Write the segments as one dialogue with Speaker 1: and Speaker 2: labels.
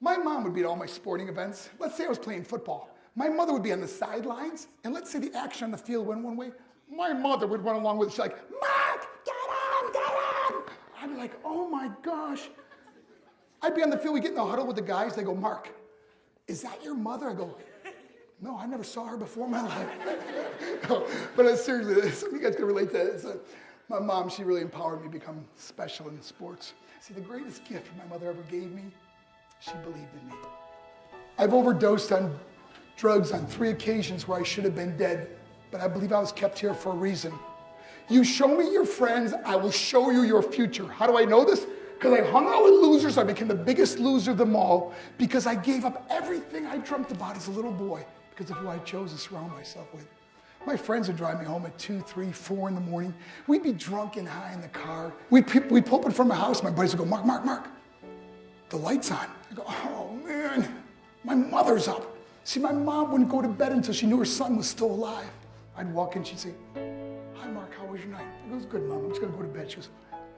Speaker 1: My mom would be at all my sporting events. Let's say I was playing football. My mother would be on the sidelines, and let's say the action on the field went one way. My mother would run along with it. She's like, Mark, get on, get on. I'd be like, oh my gosh. I'd be on the field, we get in the huddle with the guys. They go, Mark, is that your mother? I go, no, I never saw her before in my life. No, but seriously, some of you guys can relate to that. My mom, she really empowered me to become special in sports. See, the greatest gift my mother ever gave me, she believed in me. I've overdosed on drugs on 3 occasions where I should have been dead, but I believe I was kept here for a reason. You show me your friends, I will show you your future. How do I know this? Because I hung out with losers. I became the biggest loser of them all because I gave up everything I dreamt about as a little boy because of who I chose to surround myself with. My friends would drive me home at 2, 3, 4 in the morning. We'd be drunk and high in the car. We'd pull up in front of my house. My buddies would go, Mark, Mark, Mark, the light's on. I go, oh man, my mother's up. See, my mom wouldn't go to bed until she knew her son was still alive. I'd walk in, she'd say, hi Mark, how was your night? I go, it was good, Mom, I'm just gonna go to bed. She goes,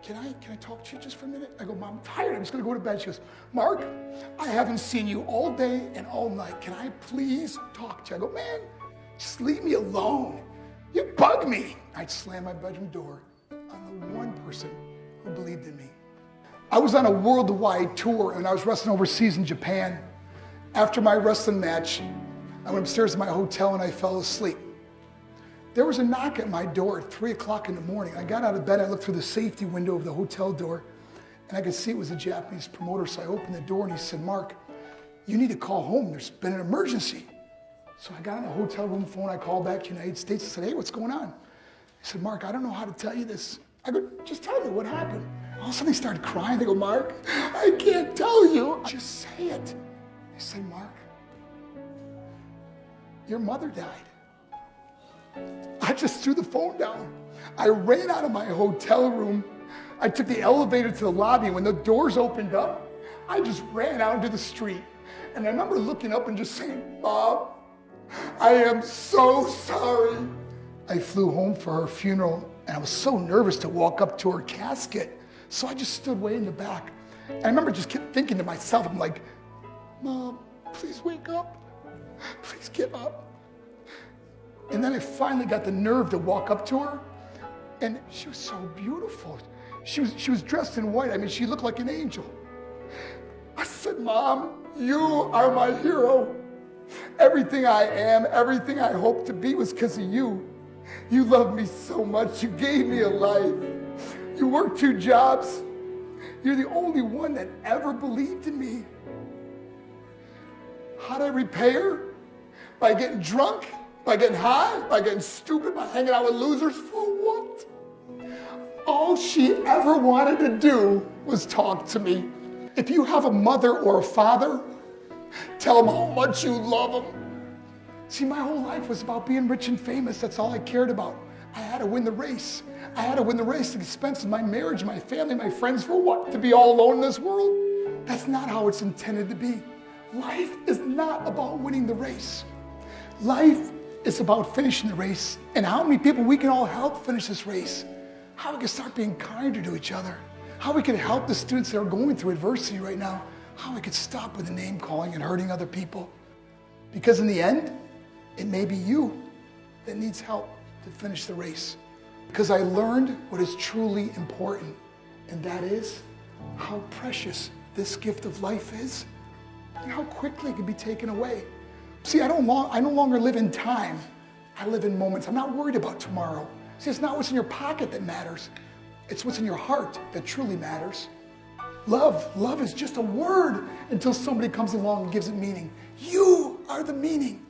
Speaker 1: can I talk to you just for a minute? I go, Mom, I'm tired, I'm just gonna go to bed. She goes, Mark, I haven't seen you all day and all night. Can I please talk to you? I go, man, just leave me alone. You bug me. I'd slam my bedroom door on the one person who believed in me. I was on a worldwide tour and I was wrestling overseas in Japan. After my wrestling match, I went upstairs to my hotel and I fell asleep. There was a knock at my door at 3 o'clock in the morning. I got out of bed, I looked through the safety window of the hotel door, and I could see it was a Japanese promoter, so I opened the door and he said, Mark, you need to call home, there's been an emergency. So I got on the hotel room phone, I called back to the United States and said, hey, what's going on? He said, Mark, I don't know how to tell you this. I go, just tell me what happened. All of a sudden they started crying. They go, Mark, I can't tell you. Just say it. I said, Mark, your mother died. I just threw the phone down. I ran out of my hotel room. I took the elevator to the lobby. When the doors opened up, I just ran out into the street. And I remember looking up and just saying, Mom, I am so sorry. I flew home for her funeral and I was so nervous to walk up to her casket. So I just stood way in the back. And I remember just kept thinking to myself, I'm like, Mom, please wake up. Please get up. And then I finally got the nerve to walk up to her, and she was so beautiful. She was dressed in white. I mean, she looked like an angel. I said, Mom, you are my hero. Everything I am, everything I hope to be was because of you. You loved me so much. You gave me a life. You worked 2 jobs. You're the only one that ever believed in me. How'd I repay her? By getting drunk? By getting high? By getting stupid? By hanging out with losers? For what? All she ever wanted to do was talk to me. If you have a mother or a father, tell them how much you love them. See, my whole life was about being rich and famous. That's all I cared about. I had to win the race. I had to win the race at the expense of my marriage, my family, my friends. For what? To be all alone in this world? That's not how it's intended to be. Life is not about winning the race. Life is about finishing the race, and how many people we can all help finish this race. How we can start being kinder to each other. How we can help the students that are going through adversity right now. How we can stop with the name calling and hurting other people. Because in the end, it may be you that needs help to finish the race. Because I learned what is truly important, and that is how precious this gift of life is and how quickly it can be taken away. See, I no longer live in time. I live in moments. I'm not worried about tomorrow. See, it's not what's in your pocket that matters. It's what's in your heart that truly matters. Love is just a word until somebody comes along and gives it meaning. You are the meaning.